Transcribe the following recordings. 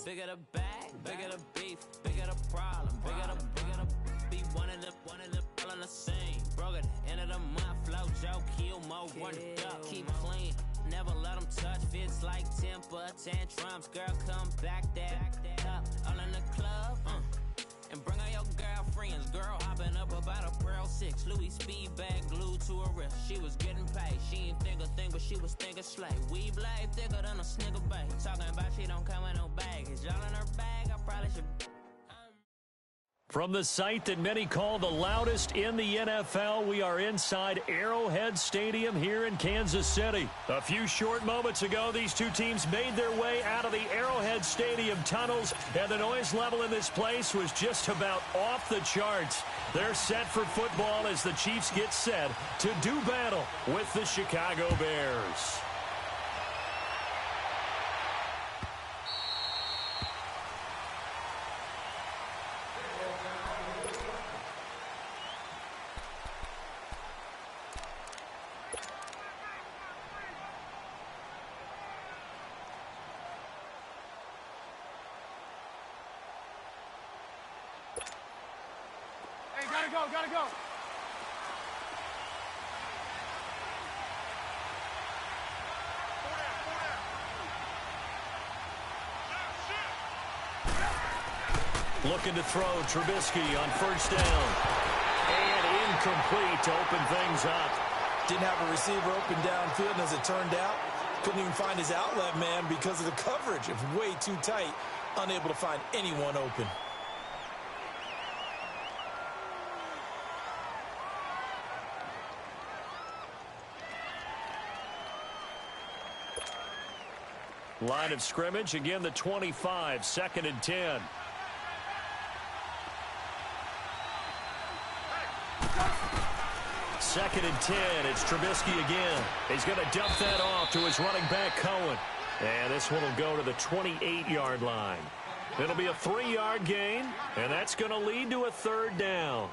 Bigger the bag, bigger the beef, bigger the problem, bigger the be one of the all on the scene. Broke at the end of the month, flow Joe, kill more, run it up, keep clean. Never let them touch, fits like temper tantrums. Girl, come back that up, all in the club, and bring all your girlfriends. Girl hopping up about a Pearl 6, Louis speed bag glued to her wrist. She was getting paid, she ain't think a thing, but she was thinking slay. We blade thicker than a snicker bag. Talking about she don't come with no baggage. All in her bag, I probably should. From the site that many call the loudest in the NFL, we are inside Arrowhead Stadium here in Kansas City. A few short moments ago, these two teams made their way out of the Arrowhead Stadium tunnels, and the noise level in this place was just about off the charts. They're set for football as the Chiefs get set to do battle with the Chicago Bears. Gotta go. Looking to throw Trubisky on first down. And incomplete to open things up. Didn't have a receiver open downfield, and as it turned out, couldn't even find his outlet man because of the coverage. It was way too tight, unable to find anyone open. Line of scrimmage, again the 25, 2nd and 10. Second and 10, it's Trubisky again. He's going to dump that off to his running back, Cohen. And this one will go to the 28-yard line. It'll be a 3-yard gain, and that's going to lead to a 3rd down.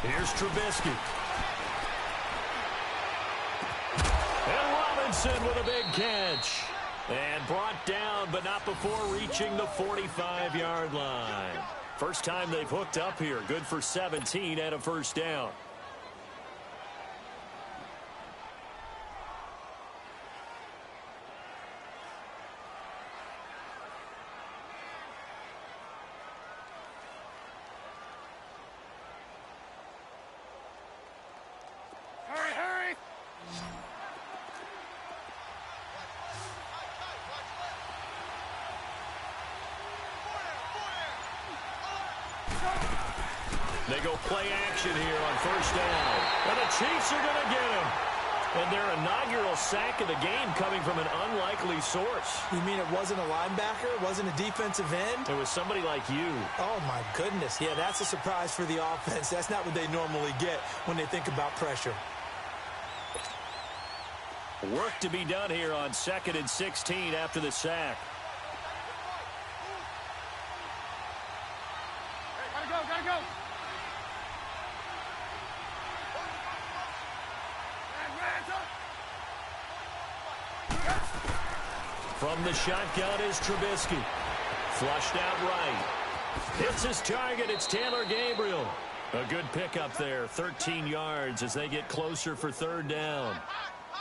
Here's Trubisky. And Robinson with a big catch. And brought down, but not before reaching the 45-yard line. First time they've hooked up here. Good for 17 and a first down. They go play action here on first down. And the Chiefs are going to get him. And their inaugural sack of the game coming from an unlikely source. You mean it wasn't a linebacker? It wasn't a defensive end? It was somebody like you. Oh, my goodness. Yeah, that's a surprise for the offense. That's not what they normally get when they think about pressure. Work to be done here on 2nd and 16 after the sack. Gotta go. From the shotgun is Trubisky. Flushed out right. Hits his target. It's Taylor Gabriel. A good pickup there. 13 yards as they get closer for 3rd down.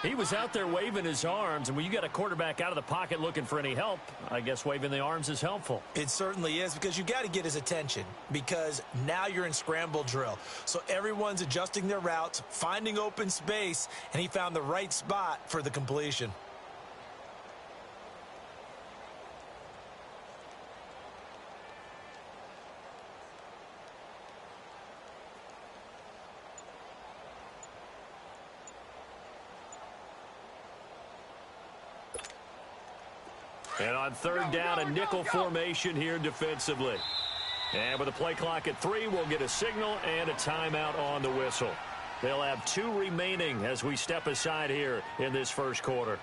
He was out there waving his arms, and when you got a quarterback out of the pocket looking for any help, I guess waving the arms is helpful. It certainly is, because you got to get his attention, because now you're in scramble drill. So everyone's adjusting their routes, finding open space, and he found the right spot for the completion. And on 3rd down, a nickel formation here defensively. And with the play clock at 3, we'll get a signal and a timeout on the whistle. They'll have 2 remaining as we step aside here in this first quarter.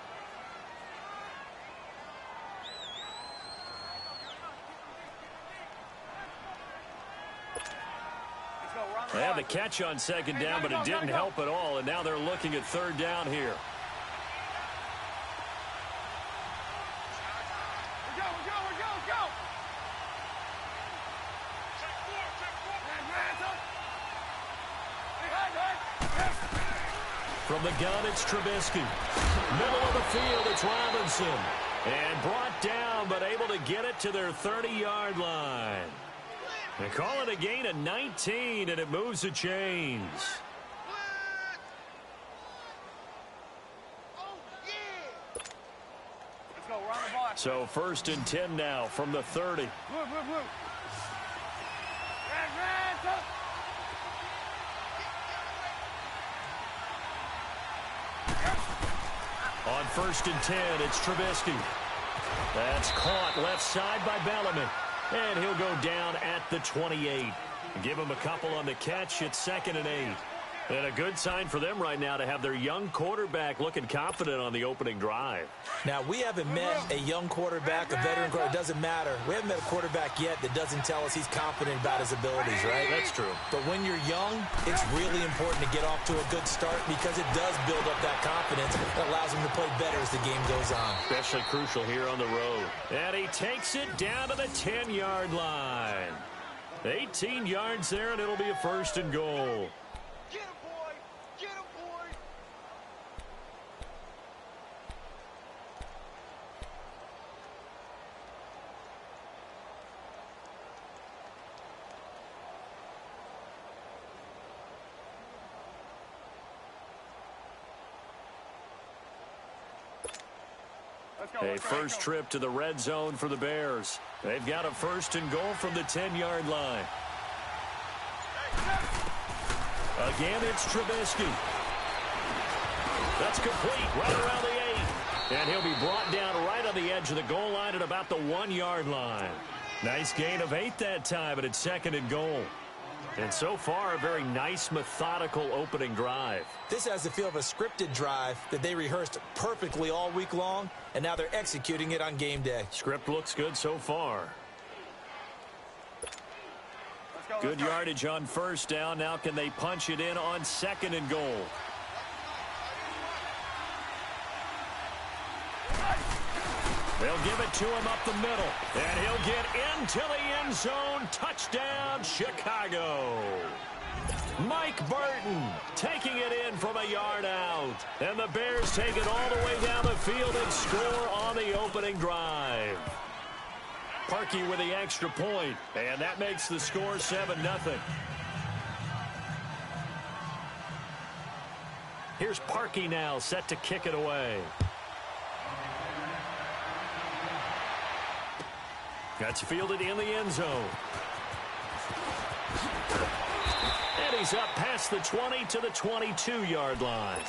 They had the catch on second down, but it didn't help at all, and now they're looking at third down here. From the gun, it's Trubisky. Middle of the field, it's Robinson. And brought down, but able to get it to their 30-yard line. They call it a gain of 19, and it moves the chains. So 1st and 10 now from the 30. On 1st and 10, it's Trubisky. That's caught left side by Bellamy. And he'll go down at the 28. Give him a couple on the catch. It's 2nd and 8. And a good sign for them right now to have their young quarterback looking confident on the opening drive. Now, we haven't met a young quarterback, a veteran quarterback. It doesn't matter. We haven't met a quarterback yet that doesn't tell us he's confident about his abilities, right? That's true. But when you're young, it's really important to get off to a good start because it does build up that confidence that allows him to play better as the game goes on. Especially crucial here on the road. And he takes it down to the 10-yard line. 18 yards there, and it'll be a 1st and goal. A first trip to the red zone for the Bears. They've got a 1st and goal from the 10-yard line. Again, it's Trubisky. That's complete right around the 8. And he'll be brought down right on the edge of the goal line at about the 1-yard line. Nice gain of 8 that time, but it's 2nd and goal. And so far, a very nice, methodical opening drive. This has the feel of a scripted drive that they rehearsed perfectly all week long, and now they're executing it on game day. Script looks good so far. Good yardage on 1st down. Now can they punch it in on 2nd and goal? They'll give it to him up the middle. And he'll get into the end zone. Touchdown, Chicago. Mike Burton taking it in from a yard out. And the Bears take it all the way down the field and score on the opening drive. Parkey with the extra point. And that makes the score 7-0. Here's Parkey now set to kick it away. That's fielded in the end zone. And he's up past the 20 to the 22-yard line.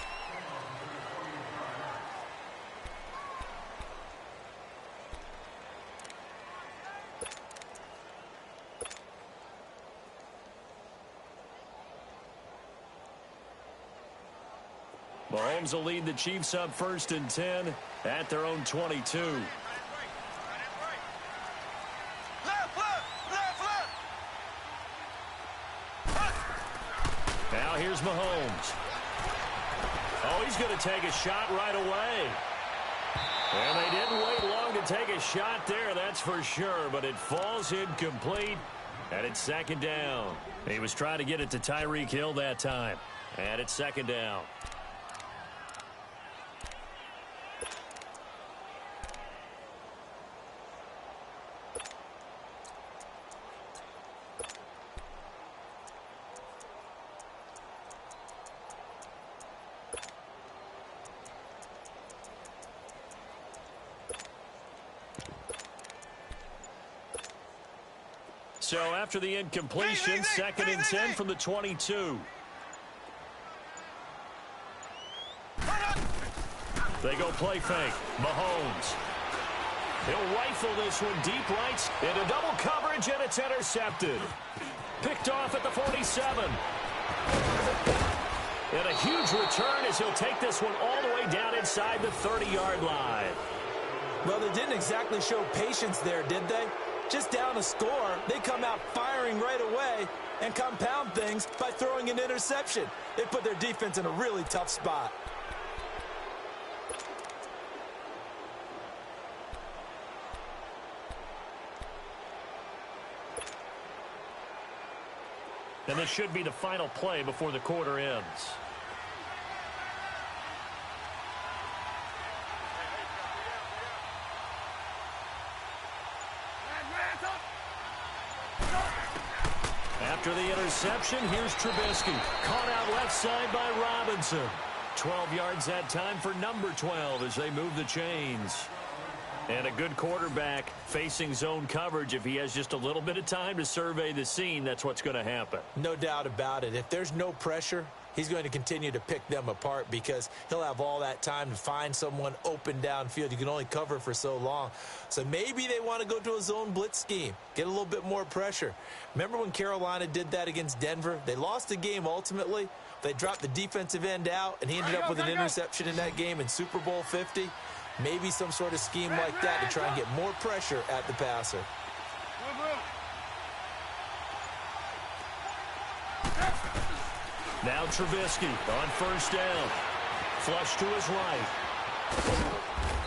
Mahomes will lead the Chiefs up 1st and 10 at their own 22. Now here's Mahomes. Oh, he's going to take a shot right away. And they didn't wait long to take a shot there, that's for sure. But it falls incomplete, and it's 2nd down. He was trying to get it to Tyreek Hill that time. And it's 2nd down. So after the incompletion, 2nd and 10 from the 22. They go play fake. Mahomes. He'll rifle this one deep right into double coverage, and it's intercepted. Picked off at the 47. And a huge return as he'll take this one all the way down inside the 30-yard line. Well, they didn't exactly show patience there, did they? Just down a score, they come out firing right away and compound things by throwing an interception. They put their defense in a really tough spot. And this should be the final play before the quarter ends. After the interception, here's Trubisky. Caught out left side by Robinson. 12 yards that time for number 12 as they move the chains. And a good quarterback facing zone coverage. If he has just a little bit of time to survey the scene, that's what's going to happen. No doubt about it. If there's no pressure, he's going to continue to pick them apart because he'll have all that time to find someone open downfield. You can only cover for so long. So maybe they want to go to a zone blitz scheme, get a little bit more pressure. Remember when Carolina did that against Denver? They lost the game ultimately. They dropped the defensive end out, and he ended up with an interception in that game in Super Bowl 50. Maybe some sort of scheme like that to try and get more pressure at the passer. Now Trubisky on first down. Flush to his right.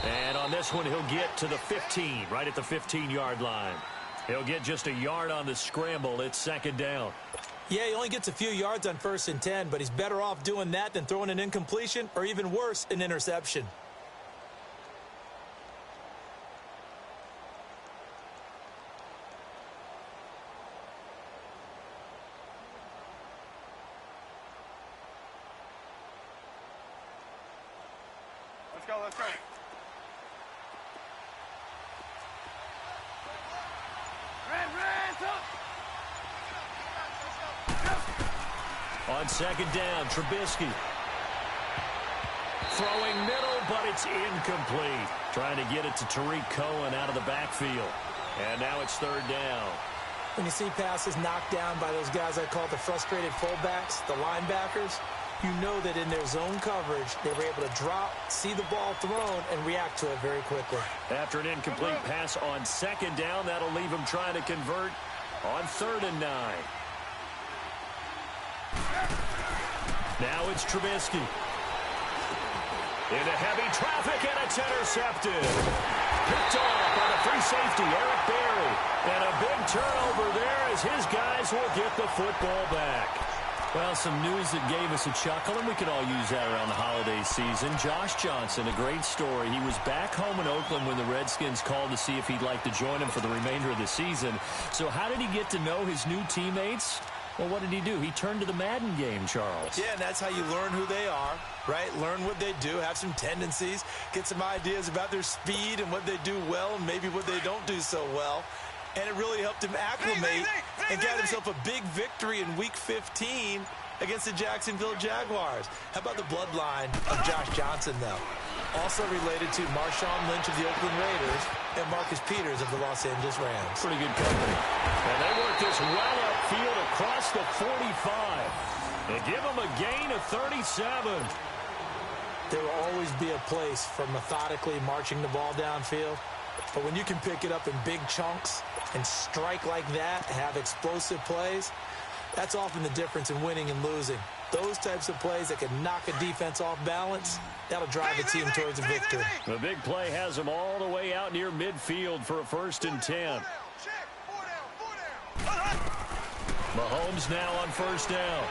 And on this one, he'll get to the 15, right at the 15-yard line. He'll get just a yard on the scramble. It's second down. Yeah, he only gets a few yards on 1st and 10, but he's better off doing that than throwing an incompletion or even worse, an interception. Let's go. On second down, Trubisky. Throwing middle, but it's incomplete. Trying to get it to Tariq Cohen out of the backfield. And now it's third down. When you see passes knocked down by those guys I call the frustrated fullbacks, the linebackers, you know that in their zone coverage, they were able to drop, see the ball thrown, and react to it very quickly. After an incomplete pass on second down, that'll leave him trying to convert on 3rd and 9. Now it's Trubisky. Into heavy traffic, and it's intercepted. Picked off by the free safety, Eric Berry. And a big turnover there as his guys will get the football back. Well, some news that gave us a chuckle, and we could all use that around the holiday season. Josh Johnson, a great story. He was back home in Oakland when the Redskins called to see if he'd like to join him for the remainder of the season. So how did he get to know his new teammates? Well, what did he do? He turned to the Madden game, Charles. Yeah, and that's how you learn who they are, right? Learn what they do, have some tendencies, get some ideas about their speed and what they do well and maybe what they don't do so well. And it really helped him acclimate and got himself a big victory in Week 15 against the Jacksonville Jaguars. How about the bloodline of Josh Johnson, though? Also related to Marshawn Lynch of the Oakland Raiders and Marcus Peters of the Los Angeles Rams. Pretty good company. And they work this well upfield across the 45. They give him a gain of 37. There will always be a place for methodically marching the ball downfield. But when you can pick it up in big chunks and strike like that, have explosive plays, that's often the difference in winning and losing. Those types of plays that can knock a defense off balance, that'll drive a team towards a victory. The big play has him all the way out near midfield for a 1st and 10. Mahomes now on 1st down.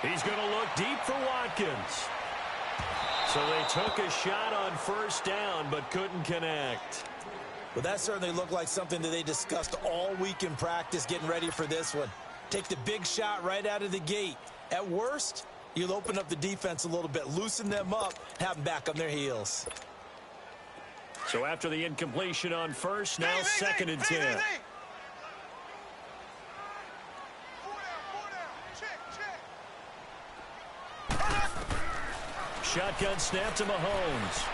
He's going to look deep for Watkins. So they took a shot on 1st down but couldn't connect. Well, that certainly looked like something that they discussed all week in practice getting ready for this one. Take the big shot right out of the gate. At worst, you'll open up the defense a little bit, loosen them up, have them back on their heels. So after the incompletion on 1st, now 2nd and 10. Shotgun snap to Mahomes.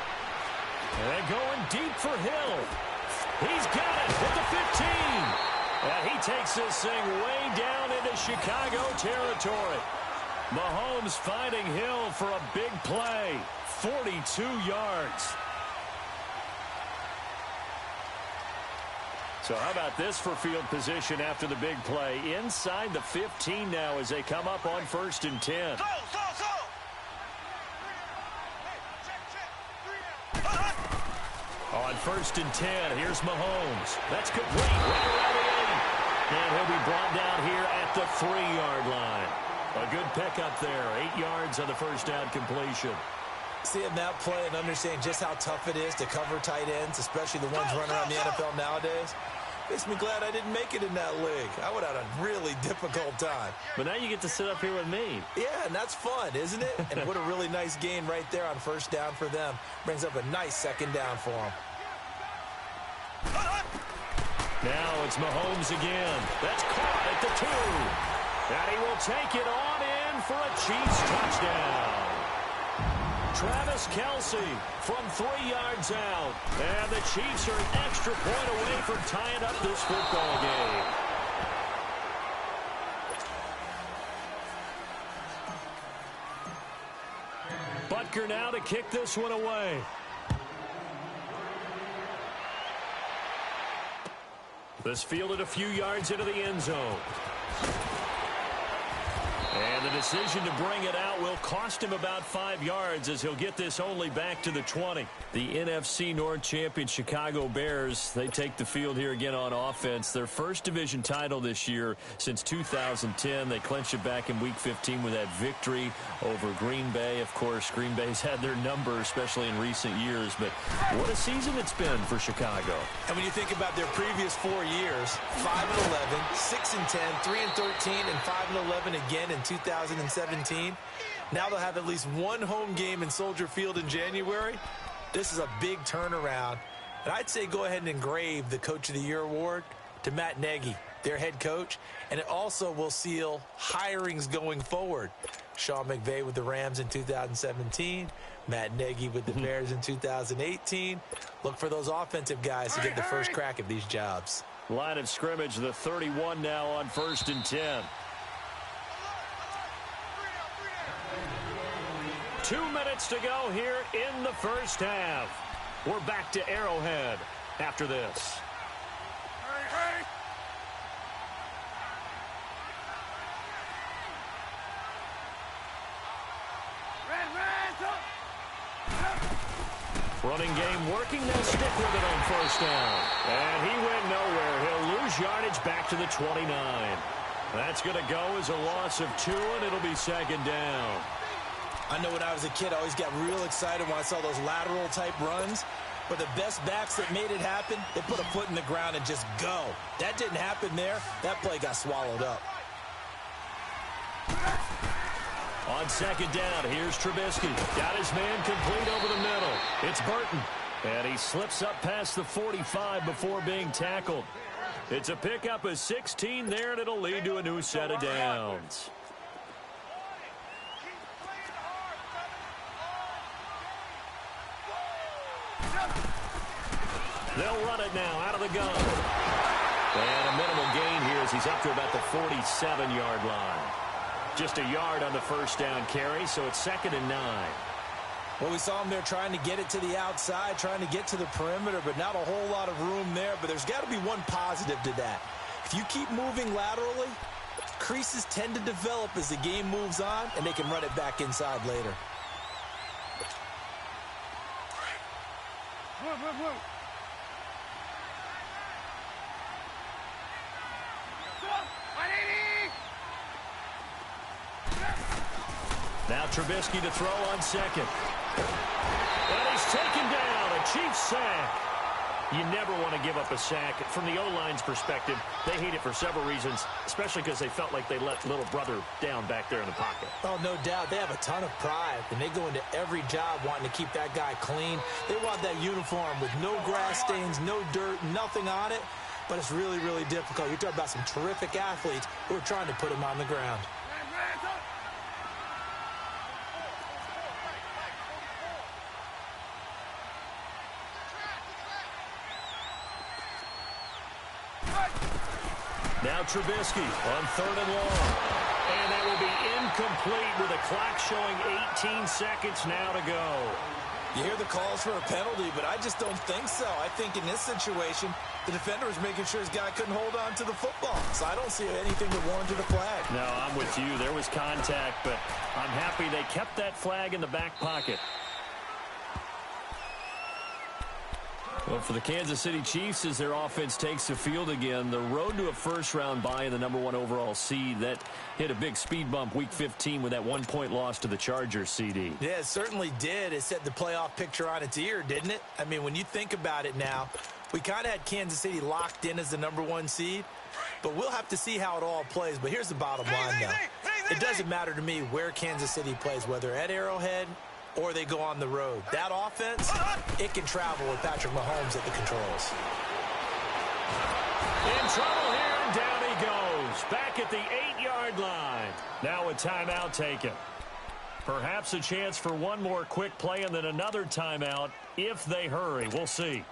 And going deep for Hill. He's got it at the 15. And he takes this thing way down into Chicago territory. Mahomes finding Hill for a big play. 42 yards. So how about this for field position after the big play? Inside the 15 now as they come up on 1st and 10. On 1st and 10, here's Mahomes. That's complete. Right around the 8. And he'll be brought down here at the 3-yard line. A good pickup there. 8 yards on the first down completion. Seeing that play and understanding just how tough it is to cover tight ends, especially the ones running around the NFL nowadays, makes me glad I didn't make it in that league. I would have had a really difficult time. But now you get to sit up here with me. Yeah, and that's fun, isn't it? And what a really nice gain right there on 1st down for them. Brings up a nice 2nd down for them. Now it's Mahomes again. That's caught at the 2. And he will take it on in for a Chiefs touchdown. Travis Kelce from 3 yards out. And the Chiefs are an extra point away from tying up this football game. Butker now to kick this one away. This fielded a few yards into the end zone. And the decision to bring it out will cost him about 5 yards as he'll get this only back to the 20. The NFC North champion Chicago Bears, they take the field here again on offense. Their first division title this year since 2010. They clinched it back in Week 15 with that victory over Green Bay. Of course, Green Bay's had their number, especially in recent years. But what a season it's been for Chicago. And when you think about their previous 4 years, 5-11, 6-10, 3-13, and 5-11 again in 2017. Now they'll have at least one home game in Soldier Field in January. This is a big turnaround. And I'd say go ahead and engrave the Coach of the Year award to Matt Nagy, their head coach. And it also will seal hirings going forward. Sean McVay with the Rams in 2017. Matt Nagy with the Bears in 2018. Look for those offensive guys to get the first crack at these jobs. Line of scrimmage, the 31 now on 1st and 10. 2 minutes to go here in the first half. We're back to Arrowhead after this. Running game working. They'll stick with it on 1st down. And he went nowhere. He'll lose yardage back to the 29. That's going to go as a loss of 2, and it'll be 2nd down. I know when I was a kid, I always got real excited when I saw those lateral-type runs. But the best backs that made it happen, they put a foot in the ground and just go. That didn't happen there. That play got swallowed up. On 2nd down, here's Trubisky. Got his man complete over the middle. It's Burton. And he slips up past the 45 before being tackled. It's a pickup of 16 there, and it'll lead to a new set of downs. They'll run it now out of the gun. And a minimal gain here as he's up to about the 47-yard line. Just a yard on the 1st down carry, so it's 2nd and 9. Well, we saw him there trying to get it to the outside, trying to get to the perimeter, but not a whole lot of room there. But there's got to be one positive to that. If you keep moving laterally, creases tend to develop as the game moves on, and they can run it back inside later. Now Trubisky to throw on 2nd. And he's taken down. A Chiefs sack. You never want to give up a sack. From the O-line's perspective, they hate it for several reasons, especially because they felt like they let little brother down back there in the pocket. Oh, no doubt. They have a ton of pride, and they go into every job wanting to keep that guy clean. They want that uniform with no grass stains, no dirt, nothing on it. But it's really, really difficult. You're talking about some terrific athletes who are trying to put him on the ground. Now Trubisky on 3rd and long. And that will be incomplete with a clock showing 18 seconds now to go. You hear the calls for a penalty, but I just don't think so. I think in this situation, the defender was making sure his guy couldn't hold on to the football. So I don't see anything that warranted a flag. No, I'm with you. There was contact, but I'm happy they kept that flag in the back pocket. Well, for the Kansas City Chiefs, as their offense takes the field again, the road to a first-round bye in the #1 overall seed, that hit a big speed bump Week 15 with that one-point loss to the Chargers, CD. Yeah, it certainly did. It set the playoff picture on its ear, didn't it? I mean, when you think about it now, we kind of had Kansas City locked in as the #1 seed, but we'll have to see how it all plays. But here's the bottom line now. It doesn't matter to me where Kansas City plays, whether at Arrowhead or they go on the road. That offense, it can travel with Patrick Mahomes at the controls. In trouble here, and down he goes. Back at the 8-yard line. Now a timeout taken. Perhaps a chance for one more quick play and then another timeout if they hurry. We'll see.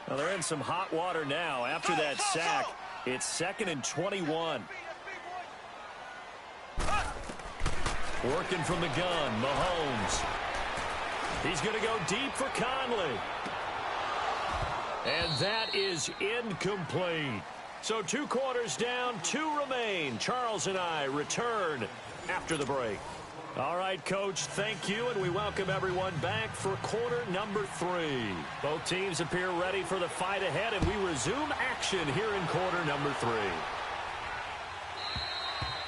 Well, they're in some hot water now. After that sack, it's 2nd and 21. Working from the gun, Mahomes. He's going to go deep for Conley. And that is incomplete. So 2 quarters down, 2 remain. Charles and I return after the break. All right, Coach, thank you, and we welcome everyone back for quarter number 3. Both teams appear ready for the fight ahead, and we resume action here in quarter number 3.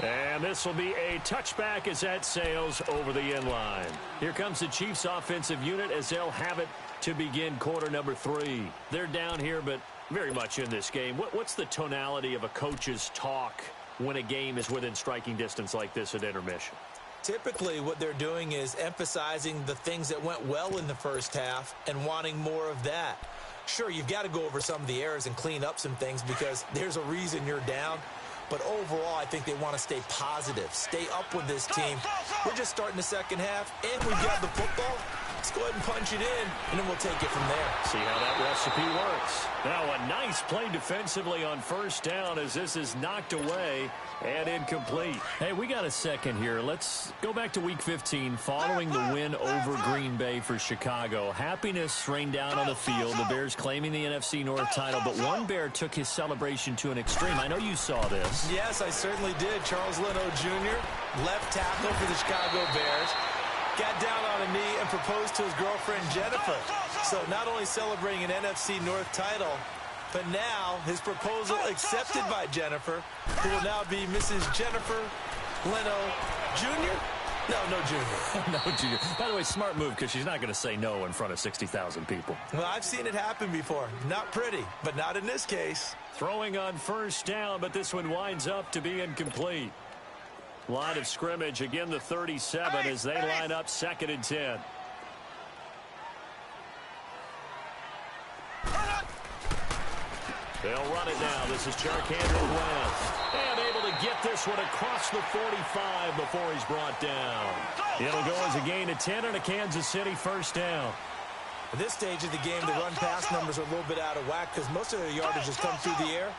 And this will be a touchback as that sails over the end line. Here comes the Chiefs offensive unit as they'll have it to begin quarter number 3. They're down here, but very much in this game. What's the tonality of a coach's talk when a game is within striking distance like this at intermission? Typically, what they're doing is emphasizing the things that went well in the first half and wanting more of that. Sure, you've got to go over some of the errors and clean up some things because there's a reason you're down. But overall, I think they want to stay positive, stay up with this team. We're just starting the second half, and we've got the football. Let's go ahead and punch it in, and then we'll take it from there. See how that recipe works. Now a nice play defensively on first down as this is knocked away and incomplete. Hey, we got a second here. Let's go back to Week 15 following the win over Green Bay for Chicago. Happiness rained down on the field. The Bears claiming the NFC North title, but one Bear took his celebration to an extreme. I know you saw this. Yes, I certainly did. Charles Leno Jr., left tackle for the Chicago Bears, got down on a knee and proposed to his girlfriend, Jennifer. So not only celebrating an NFC North title, but now his proposal accepted by Jennifer, who will now be Mrs. Jennifer Leno Jr.? No Junior. No Junior. By the way, smart move because she's not going to say no in front of 60,000 people. Well, I've seen it happen before. Not pretty, but not in this case. Throwing on first down, but this one winds up to be incomplete. Line of scrimmage, again the 37 as they line up 2nd and 10. They'll run it now. This is Charkandrick West. And able to get this one across the 45 before he's brought down. It'll go as a gain of 10 and a Kansas City first down. At this stage of the game, the run-pass numbers are a little bit out of whack because most of their yardage has come through the air.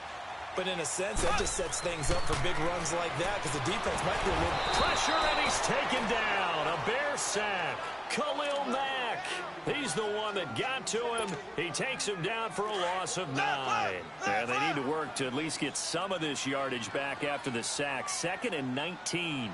But in a sense, that just sets things up for big runs like that because the defense might be a little... Pressure, and he's taken down. A Bear sack. Khalil Mack. He's the one that got to him. He takes him down for a loss of 9. And they need to work to at least get some of this yardage back after the sack. 2nd and 19.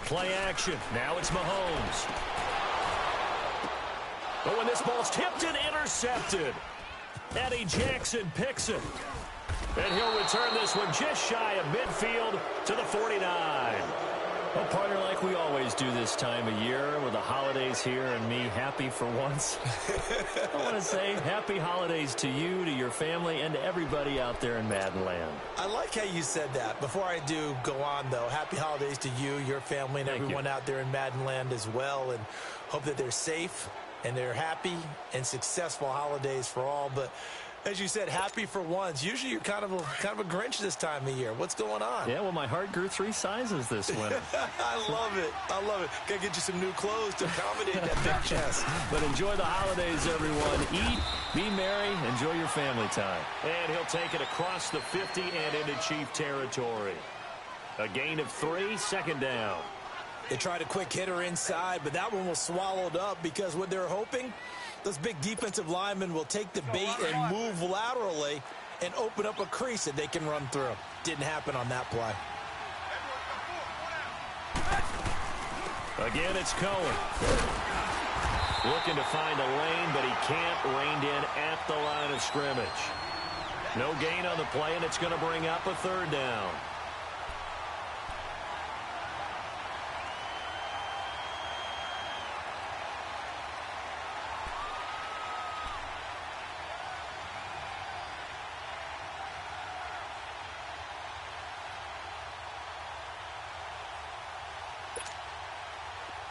Play action. Now it's Mahomes. But when this ball's tipped and intercepted, Eddie Jackson picks it. And he'll return this one just shy of midfield to the 49. Well, partner, like we always do this time of year with the holidays here and me happy for once. I want to say happy holidays to you, to your family, and to everybody out there in Madden land. I like how you said that. Before I do go on, though, happy holidays to you, your family, and everyone out there in Madden land as well, and hope that they're safe and they're happy and successful holidays for all. But as you said, happy for once. Usually you're kind of a Grinch this time of year. What's going on? Yeah, well, my heart grew 3 sizes this winter. I love it. I love it. Got to get you some new clothes to accommodate that big chest. But enjoy the holidays, everyone. Eat, be merry, enjoy your family time. And he'll take it across the 50 and into Chief territory. A gain of 3, second down. They tried a quick hitter inside, but that one was swallowed up because what they're hoping, those big defensive linemen will take the bait and move laterally and open up a crease that they can run through. Didn't happen on that play. Again, it's Cohen. Looking to find a lane, but he can't. Reined in at the line of scrimmage. No gain on the play, and it's going to bring up a third down.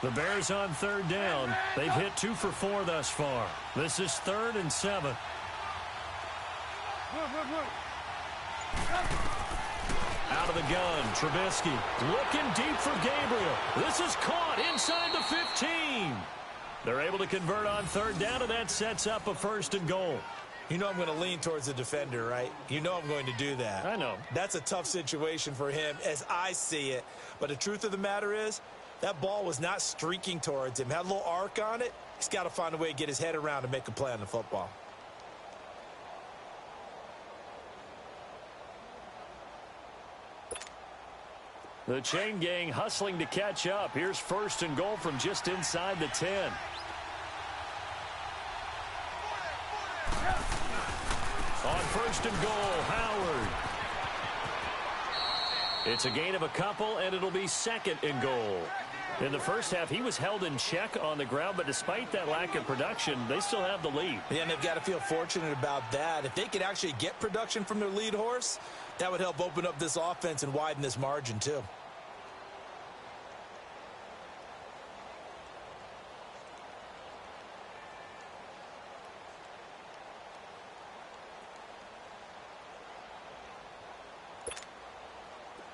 The Bears on third down. They've hit 2 for 4 thus far. This is 3rd and 7. Out of the gun, Trubisky looking deep for Gabriel. This is caught inside the 15. They're able to convert on third down, and that sets up a 1st and goal. You know I'm going to lean towards the defender, right? You know I'm going to do that. I know. That's a tough situation for him as I see it. But the truth of the matter is, that ball was not streaking towards him. Had a little arc on it. He's got to find a way to get his head around and make a play on the football. The chain gang hustling to catch up. Here's 1st and goal from just inside the 10. On 1st and goal, Howard. It's a gain of a couple, and it'll be 2nd and goal. In the first half, he was held in check on the ground, but despite that lack of production, they still have the lead. Yeah, and they've got to feel fortunate about that. If they could actually get production from their lead horse, that would help open up this offense and widen this margin, too.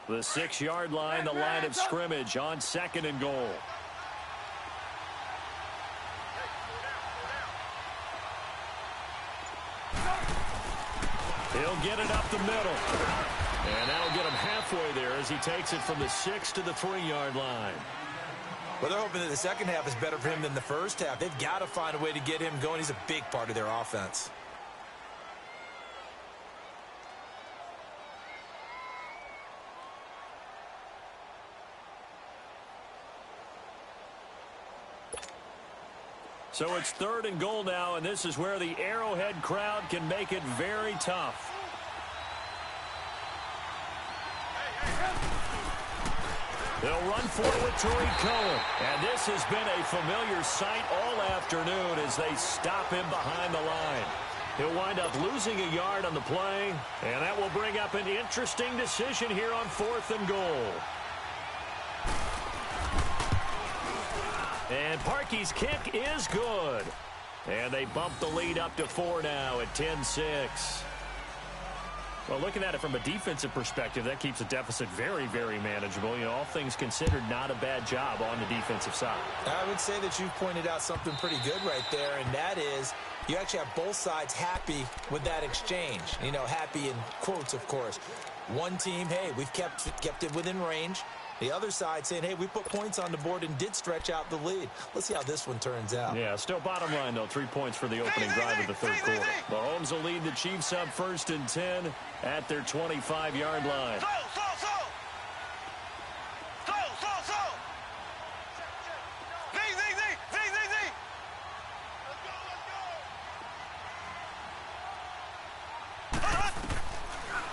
The 6-yard line, the line of scrimmage on 2nd and goal. He'll get it up the middle. And that'll get him halfway there as he takes it from the 6 to the 3-yard line. Well, they're hoping that the second half is better for him than the first half. They've got to find a way to get him going. He's a big part of their offense. So it's 3rd and goal now, and this is where the Arrowhead crowd can make it very tough. They'll run for it with Tariq Cohen. And this has been a familiar sight all afternoon as they stop him behind the line. He'll wind up losing a yard on the play, and that will bring up an interesting decision here on 4th and goal. And Parkey's kick is good. And they bump the lead up to 4 now at 10-6. Well, looking at it from a defensive perspective, that keeps the deficit very, very manageable. You know, all things considered, not a bad job on the defensive side. I would say that you've pointed out something pretty good right there, and that is you actually have both sides happy with that exchange. You know, happy in quotes, of course. One team, hey, we've kept it within range. The other side saying, hey, we put points on the board and did stretch out the lead. Let's see how this one turns out. Yeah, still bottom line, though. 3 points for the opening drive of the third quarter. Mahomes will lead the Chiefs up 1st and 10 at their 25-yard line.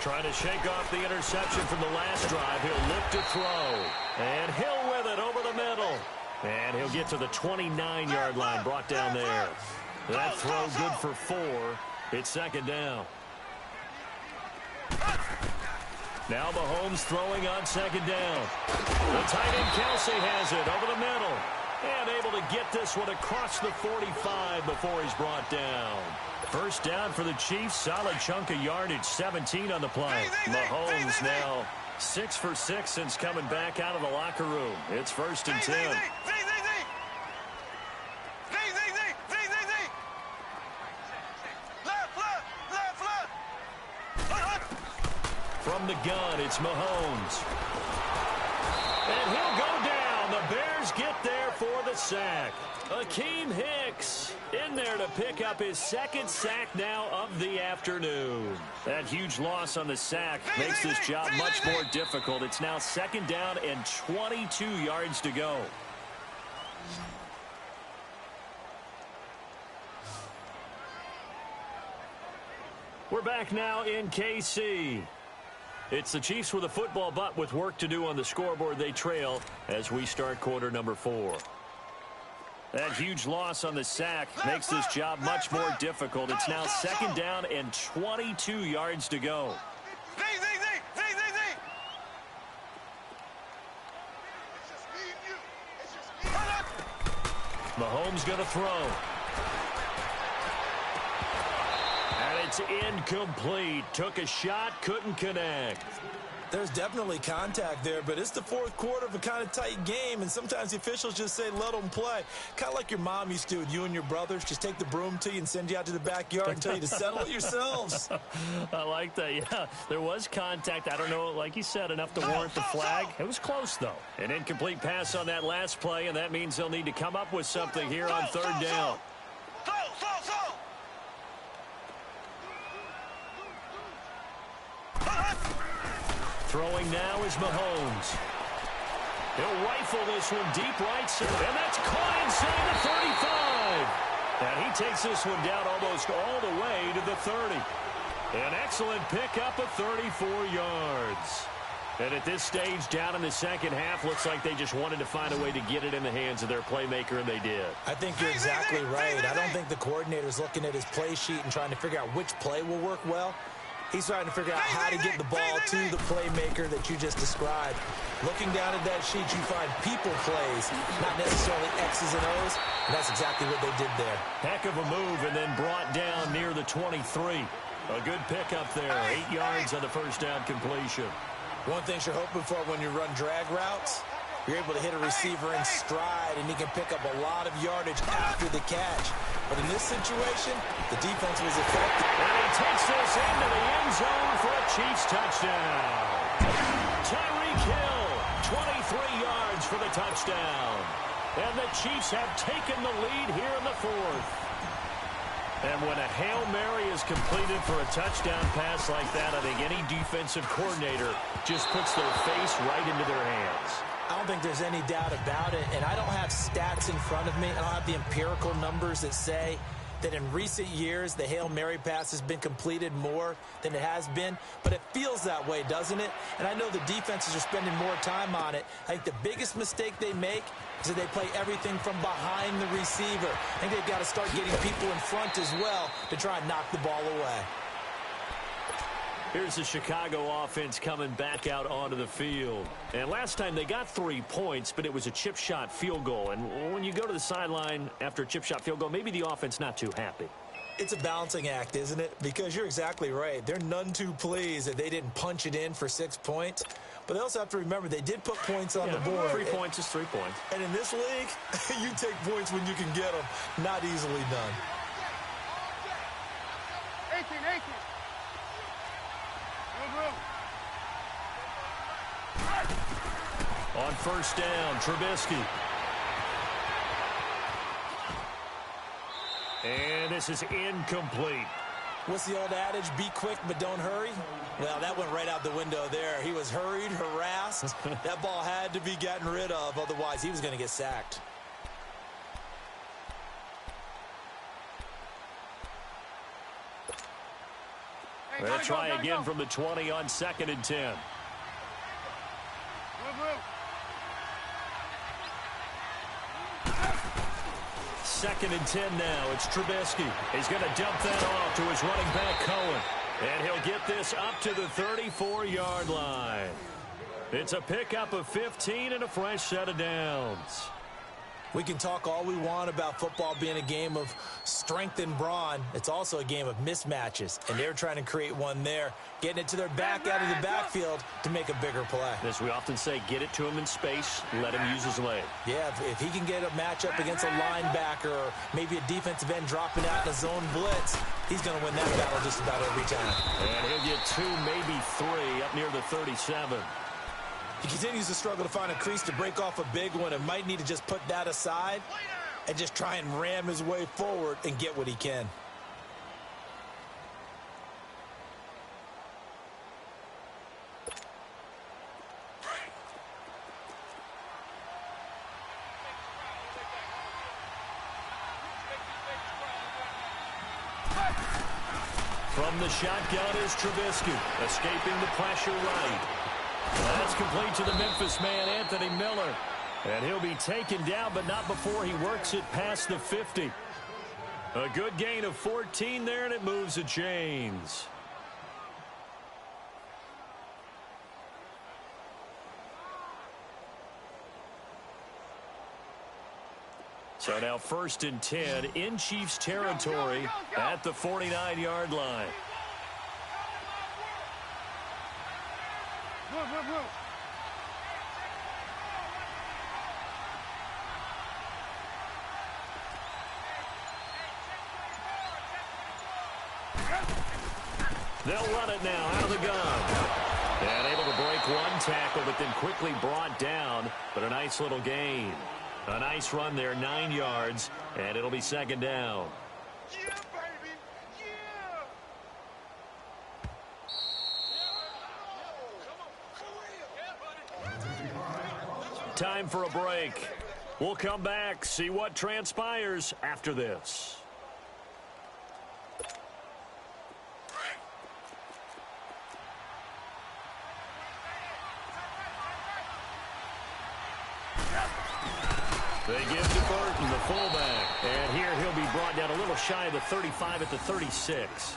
Trying to shake off the interception from the last drive. He'll look to throw. And he'll he'll get to the 29-yard line, brought down there. That throw good for 4. It's second down. Now Mahomes throwing on second down. The tight end Kelsey has it over the middle. And able to get this one across the 45 before he's brought down. First down for the Chiefs. Solid chunk of yardage, 17 on the play. Mahomes now 6 for 6 since coming back out of the locker room. It's first and 10. From the gun, it's Mahomes. And he'll go down. The Bears get there for the sack. Akeem Hicks in there to pick up his second sack now of the afternoon. That huge loss on the sack makes this job much more difficult. It's now second down and 22 yards to go. We're back now in KC. It's the Chiefs with a football, but with work to do on the scoreboard, they trail as we start quarter number 4. That huge loss on the sack makes this job much more difficult. It's now second down and 22 yards to go. Mahomes going to throw. It's incomplete. Took a shot, couldn't connect. There's definitely contact there, but it's the fourth quarter of a kind of tight game, and sometimes the officials just say, let them play. Kind of like your mom used to with you and your brothers. Just take the broom to you and send you out to the backyard and tell you to settle it yourselves. I like that, yeah. There was contact. I don't know, like you said, enough to warrant the flag. It was close, though. An incomplete pass on that last play, and that means they'll need to come up with something here on third down. Throwing now is Mahomes. He'll rifle this one deep right center, and that's caught inside the 35. And he takes this one down almost all the way to the 30. An excellent pickup of 34 yards. And at this stage, down in the second half, looks like they just wanted to find a way to get it in the hands of their playmaker, and they did. I think you're exactly right. I don't think the coordinator's looking at his play sheet and trying to figure out which play will work well. He's trying to figure out how to get the ball to the playmaker that you just described. Looking down at that sheet, you find people plays, not necessarily X's and O's, and that's exactly what they did there. Heck of a move, and then brought down near the 23. A good pickup there, 8 yards on the first down completion. One thing you're hoping for when you run drag routes, you're able to hit a receiver in stride, and he can pick up a lot of yardage after the catch. But in this situation, the defense was effective. And he takes this into the end zone for a Chiefs touchdown. Tyreek Hill, 23 yards for the touchdown. And the Chiefs have taken the lead here in the fourth. And when a Hail Mary is completed for a touchdown pass like that, I think any defensive coordinator just puts their face right into their hands. I don't think there's any doubt about it, and I don't have stats in front of me. I don't have the empirical numbers that say that in recent years the Hail Mary pass has been completed more than it has been, but it feels that way, doesn't it? And I know the defenses are spending more time on it. I think the biggest mistake they make is that they play everything from behind the receiver. I think they've got to start getting people in front as well to try and knock the ball away. Here's the Chicago offense coming back out onto the field. And last time they got 3 points, but it was a chip shot field goal. And when you go to the sideline after a chip shot field goal, maybe the offense not too happy. It's a balancing act, isn't it? Because you're exactly right. They're none too pleased that they didn't punch it in for 6 points. But they also have to remember they did put points on the board. 3 points is 3 points. And in this league, you take points when you can get them. Not easily done. 18. On first down, Trubisky. And this is incomplete. What's the old adage? Be quick, but don't hurry. Well, that went right out the window there. He was hurried, harassed. That ball had to be gotten rid of. Otherwise, he was going to get sacked. They'll try again from the 20 on 2nd and 10. 2nd and 10 now. It's Trubisky. He's going to dump that off to his running back, Cohen. And he'll get this up to the 34-yard line. It's a pickup of 15 and a fresh set of downs. We can talk all we want about football being a game of strength and brawn. It's also a game of mismatches, and they're trying to create one there, getting it to their back out of the backfield to make a bigger play. As we often say, get it to him in space, let him use his leg. Yeah, if he can get a matchup against a linebacker or maybe a defensive end dropping out in a zone blitz, he's going to win that battle just about every time. And he'll get 2, maybe 3 up near the 37. He continues to struggle to find a crease to break off a big one and might need to just put that aside and just try and ram his way forward and get what he can. From the shotgun is Trubisky, escaping the pressure right. That's complete to the Memphis man, Anthony Miller. And he'll be taken down, but not before he works it past the 50. A good gain of 14 there, and it moves the chains. So now 1st and 10 in Chiefs territory at the 49-yard line. They'll run it now out of the gun. And able to break one tackle, but then quickly brought down. But a nice little gain. A nice run there, 9 yards, and it'll be 2nd down. Yeah, baby! Yeah! Time for a break. We'll come back, see what transpires after this. They give to Burton, the fullback. And here he'll be brought down a little shy of the 35 at the 36.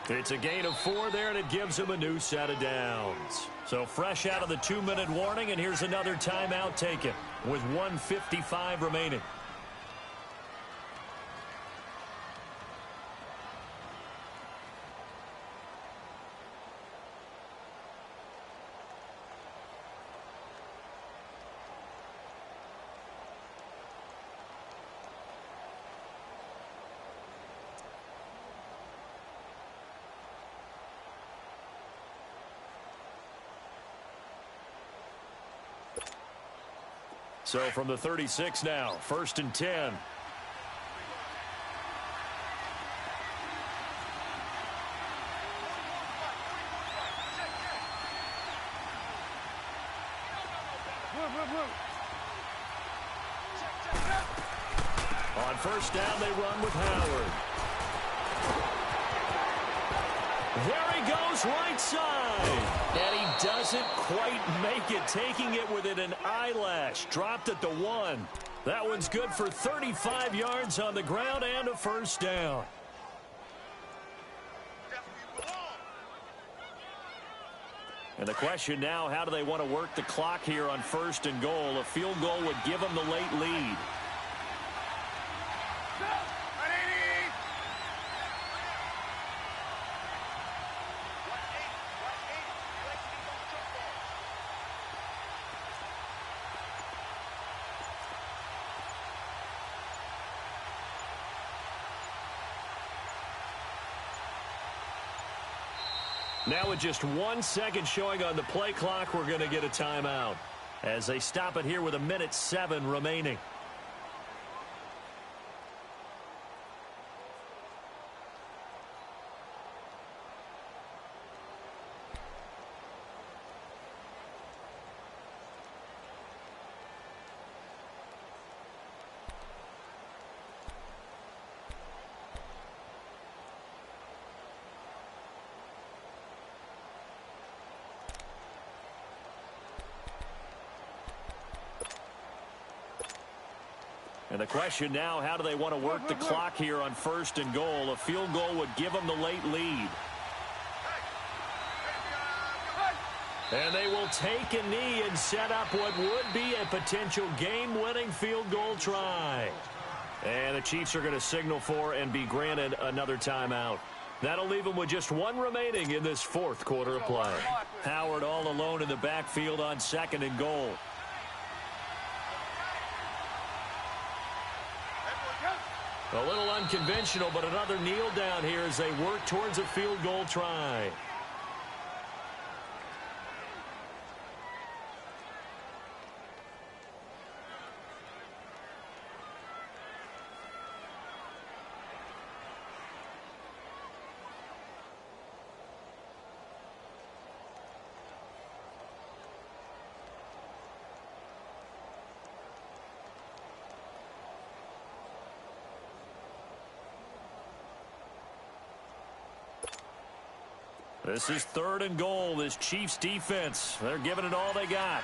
It's a gain of 4 there, and it gives him a new set of downs. So fresh out of the 2-minute warning, and here's another timeout taken with 1:55 remaining. So from the 36 now, 1st and 10. On 1st down, they run with Howard. There he goes, right side. And he doesn't quite make it, taking it within an eyelash. Dropped at the 1. That one's good for 35 yards on the ground and a 1st down. And the question now, how do they want to work the clock here on 1st and goal? A field goal would give them the late lead. Now with just 1 second showing on the play clock, we're going to get a timeout as they stop it here with 1:07 remaining. And the question now, how do they want to work the clock here on 1st and goal? A field goal would give them the late lead. And they will take a knee and set up what would be a potential game-winning field goal try. And the Chiefs are going to signal for and be granted another timeout. That'll leave them with just one remaining in this 4th quarter of play. Howard all alone in the backfield on 2nd and goal. A little unconventional, but another kneel down here as they work towards a field goal try. This is 3rd and goal. This Chiefs defense, they're giving it all they got.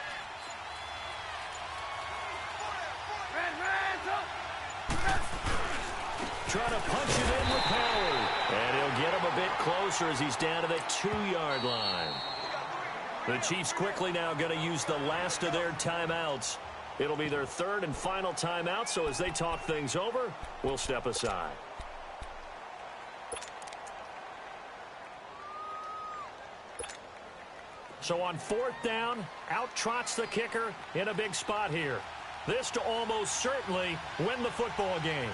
Trying to punch it in with power. And he'll get him a bit closer as he's down to the 2-yard line. The Chiefs quickly now going to use the last of their timeouts. It'll be their 3rd and final timeout, so as they talk things over, we'll step aside. So on 4th down, out trots the kicker in a big spot here. This to almost certainly win the football game.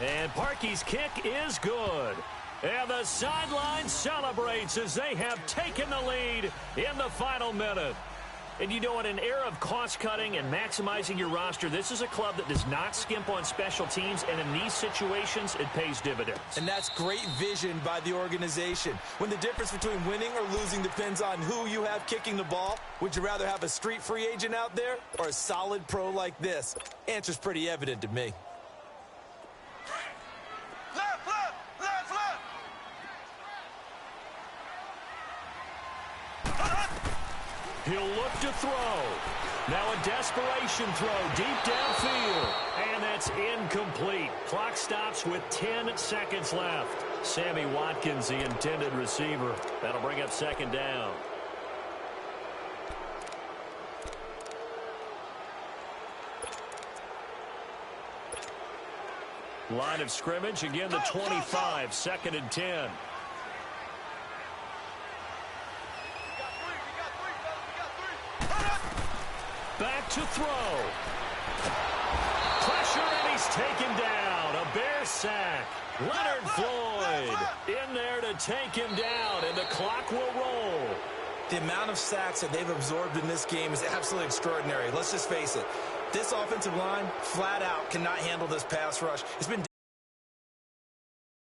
And Parkey's kick is good. And the sideline celebrates as they have taken the lead in the final minute. And you know, in an era of cost-cutting and maximizing your roster, this is a club that does not skimp on special teams, and in these situations, it pays dividends. And that's great vision by the organization. When the difference between winning or losing depends on who you have kicking the ball, would you rather have a street free agent out there or a solid pro like this? Answer's pretty evident to me. He'll look to throw. Now a desperation throw deep downfield. And that's incomplete. Clock stops with 10 seconds left. Sammy Watkins, the intended receiver. That'll bring up 2nd down. Line of scrimmage, again the 25, 2nd and 10. Back to throw. Pressure, and he's taken down. A Bear sack. Leonard Floyd in there to take him down, and the clock will roll. The amount of sacks that they've absorbed in this game is absolutely extraordinary. Let's just face it. This offensive line, flat out, cannot handle this pass rush. It's been